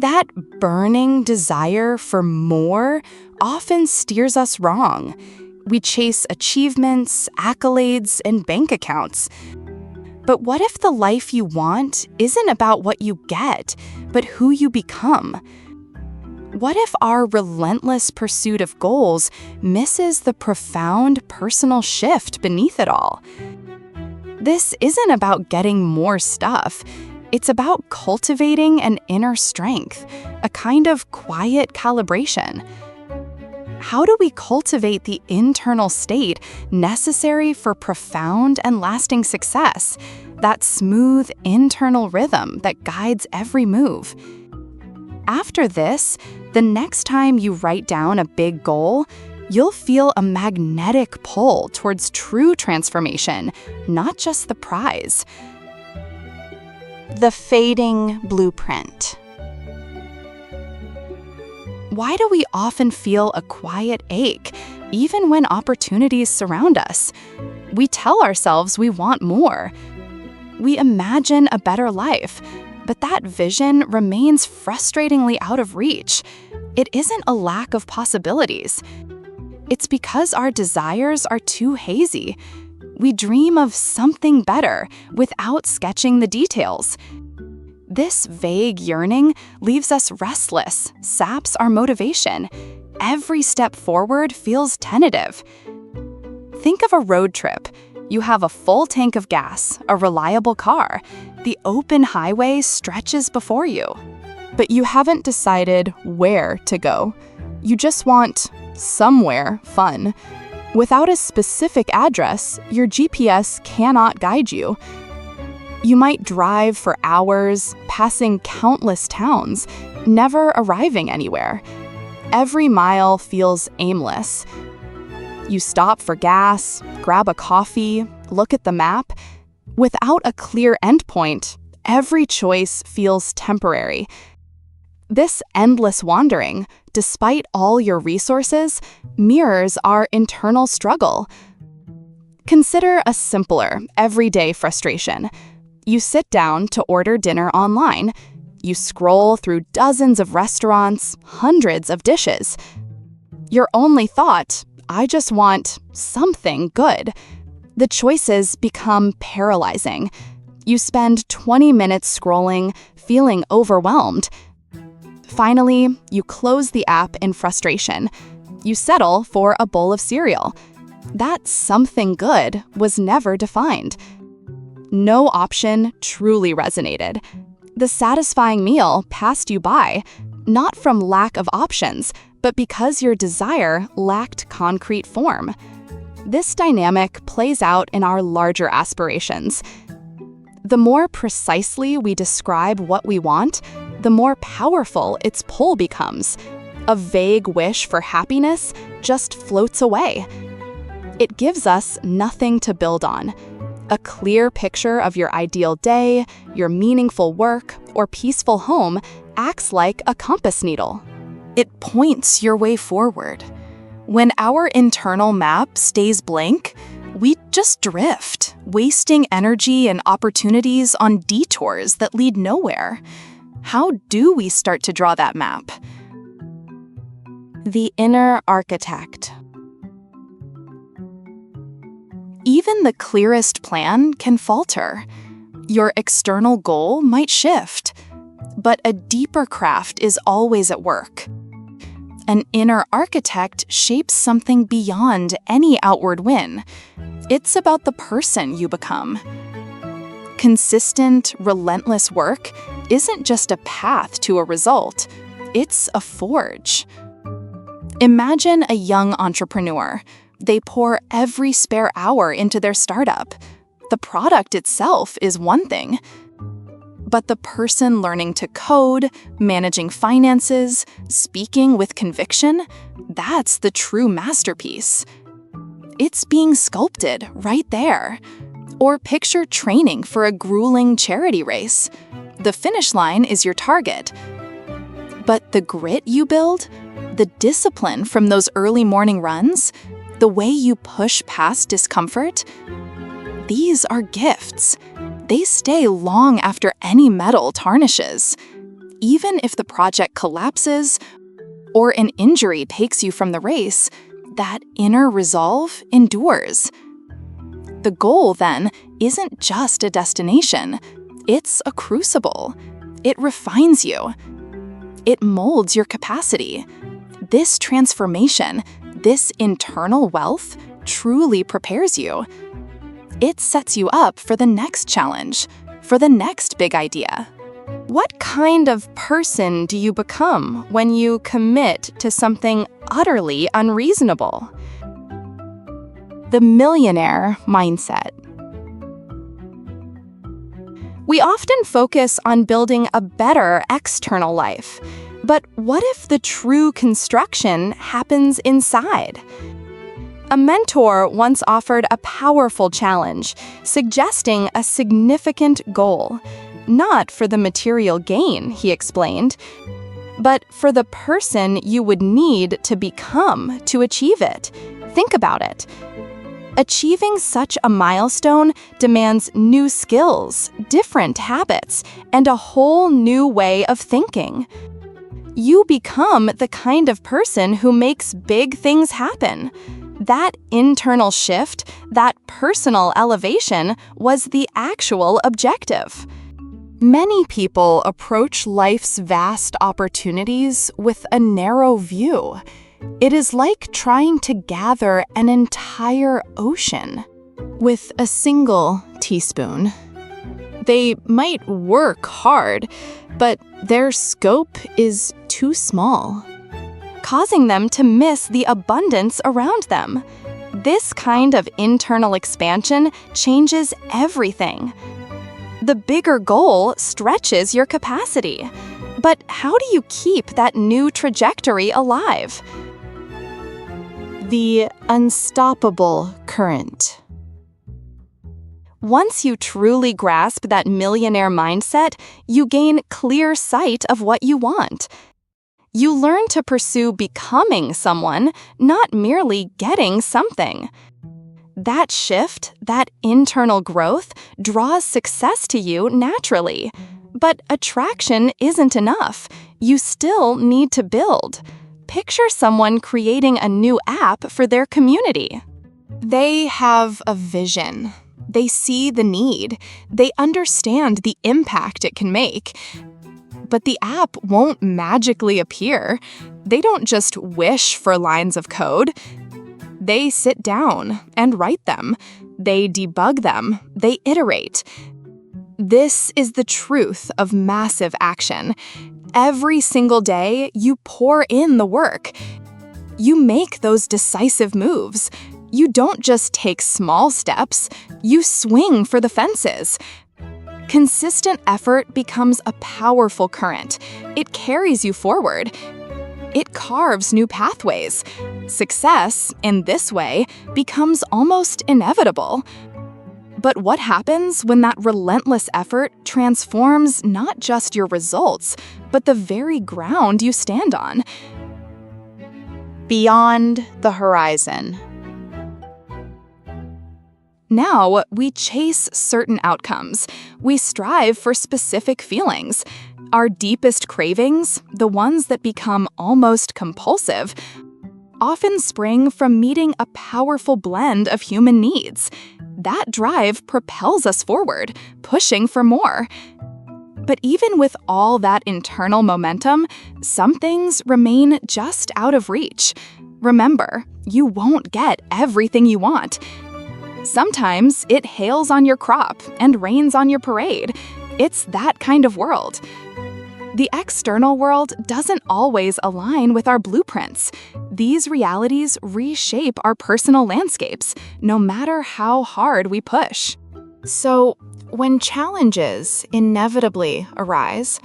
That burning desire for more often steers us wrong. We chase achievements, accolades, and bank accounts. But what if the life you want isn't about what you get, but who you become? What if our relentless pursuit of goals misses the profound personal shift beneath it all? This isn't about getting more stuff. It's about cultivating an inner strength, a kind of quiet calibration. How do we cultivate the internal state necessary for profound and lasting success? That smooth internal rhythm that guides every move. After this, the next time you write down a big goal, you'll feel a magnetic pull towards true transformation, not just the prize. The fading blueprint. Why do we often feel a quiet ache, even when opportunities surround us? We tell ourselves we want more. We imagine a better life, but that vision remains frustratingly out of reach. It isn't a lack of possibilities. It's because our desires are too hazy. We dream of something better without sketching the details. This vague yearning leaves us restless, saps our motivation. Every step forward feels tentative. Think of a road trip. You have a full tank of gas, a reliable car. The open highway stretches before you. But you haven't decided where to go. You just want somewhere fun. Without a specific address, your GPS cannot guide you. You might drive for hours, passing countless towns, never arriving anywhere. Every mile feels aimless. You stop for gas, grab a coffee, look at the map. Without a clear endpoint, every choice feels temporary. This endless wandering, despite all your resources, mirrors our internal struggle. Consider a simpler, everyday frustration. You sit down to order dinner online. You scroll through dozens of restaurants, hundreds of dishes. Your only thought, I just want something good. The choices become paralyzing. You spend 20 minutes scrolling, feeling overwhelmed. Finally, you close the app in frustration. You settle for a bowl of cereal. That something good was never defined. No option truly resonated. The satisfying meal passed you by, not from lack of options, but because your desire lacked concrete form. This dynamic plays out in our larger aspirations. The more precisely we describe what we want, the more powerful its pull becomes. A vague wish for happiness just floats away. It gives us nothing to build on. A clear picture of your ideal day, your meaningful work, or peaceful home acts like a compass needle. It points your way forward. When our internal map stays blank, we just drift, wasting energy and opportunities on detours that lead nowhere. How do we start to draw that map? The inner architect. Even the clearest plan can falter. Your external goal might shift, but a deeper craft is always at work. An inner architect shapes something beyond any outward win. It's about the person you become. Consistent, relentless work isn't just a path to a result, it's a forge. Imagine a young entrepreneur. They pour every spare hour into their startup. The product itself is one thing, but the person learning to code, managing finances, speaking with conviction, that's the true masterpiece. It's being sculpted right there. Or picture training for a grueling charity race. The finish line is your target. But the grit you build, the discipline from those early morning runs, the way you push past discomfort, these are gifts. They stay long after any medal tarnishes. Even if the project collapses or an injury takes you from the race, that inner resolve endures. The goal, then, isn't just a destination. It's a crucible. It refines you. It molds your capacity. This transformation, this internal wealth, truly prepares you. It sets you up for the next challenge, for the next big idea. What kind of person do you become when you commit to something utterly unreasonable? The Millionaire Mindset. We often focus on building a better external life, but what if the true construction happens inside? A mentor once offered a powerful challenge, suggesting a significant goal. Not for the material gain, he explained, but for the person you would need to become to achieve it. Think about it. Achieving such a milestone demands new skills, different habits, and a whole new way of thinking. You become the kind of person who makes big things happen. That internal shift, that personal elevation, was the actual objective. Many people approach life's vast opportunities with a narrow view. It is like trying to gather an entire ocean with a single teaspoon. They might work hard, but their scope is too small, causing them to miss the abundance around them. This kind of internal expansion changes everything. The bigger goal stretches your capacity. But how do you keep that new trajectory alive? The unstoppable current. Once you truly grasp that millionaire mindset, you gain clear sight of what you want. You learn to pursue becoming someone, not merely getting something. That shift, that internal growth, draws success to you naturally. But attraction isn't enough. You still need to build. Picture someone creating a new app for their community. They have a vision. They see the need. They understand the impact it can make. But the app won't magically appear. They don't just wish for lines of code. They sit down and write them. They debug them. They iterate. This is the truth of massive action. Every single day, you pour in the work. You make those decisive moves. You don't just take small steps, you swing for the fences. Consistent effort becomes a powerful current. It carries you forward. It carves new pathways. Success, in this way, becomes almost inevitable. But what happens when that relentless effort transforms not just your results, but the very ground you stand on? Beyond the horizon. Now, we chase certain outcomes. We strive for specific feelings. Our deepest cravings, the ones that become almost compulsive, often spring from meeting a powerful blend of human needs. That drive propels us forward, pushing for more. But even with all that internal momentum, some things remain just out of reach. Remember, you won't get everything you want. Sometimes it hails on your crop and rains on your parade. It's that kind of world. The external world doesn't always align with our blueprints. These realities reshape our personal landscapes, no matter how hard we push. So, when challenges inevitably arise,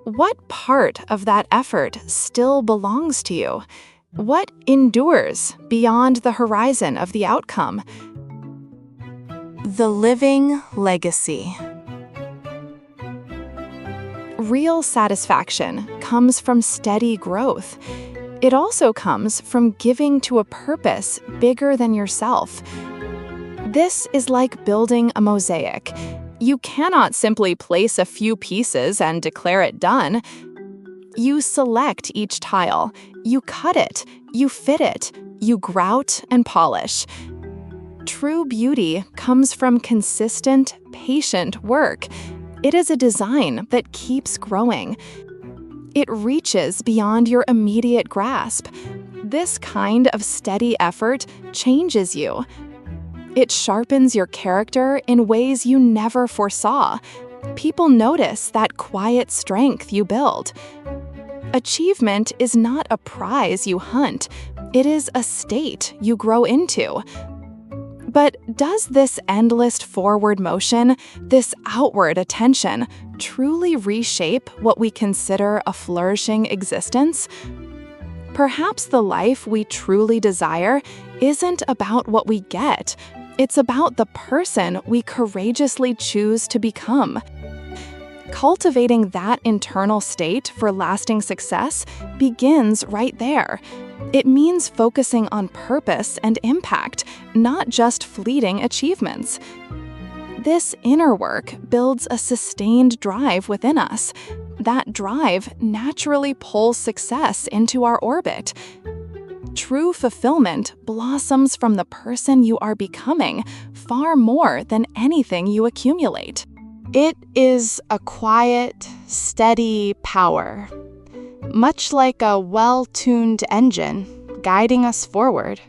what part of that effort still belongs to you? What endures beyond the horizon of the outcome? The living legacy. Real satisfaction comes from steady growth. It also comes from giving to a purpose bigger than yourself. This is like building a mosaic. You cannot simply place a few pieces and declare it done. You select each tile, you cut it, you fit it, you grout and polish. True beauty comes from consistent, patient work. It is a design that keeps growing. It reaches beyond your immediate grasp. This kind of steady effort changes you. It sharpens your character in ways you never foresaw. People notice that quiet strength you build. Achievement is not a prize you hunt. It is a state you grow into. But does this endless forward motion, this outward attention, truly reshape what we consider a flourishing existence? Perhaps the life we truly desire isn't about what we get. It's about the person we courageously choose to become. Cultivating that internal state for lasting success begins right there. It means focusing on purpose and impact, not just fleeting achievements. This inner work builds a sustained drive within us. That drive naturally pulls success into our orbit. True fulfillment blossoms from the person you are becoming far more than anything you accumulate. It is a quiet, steady power, much like a well-tuned engine guiding us forward.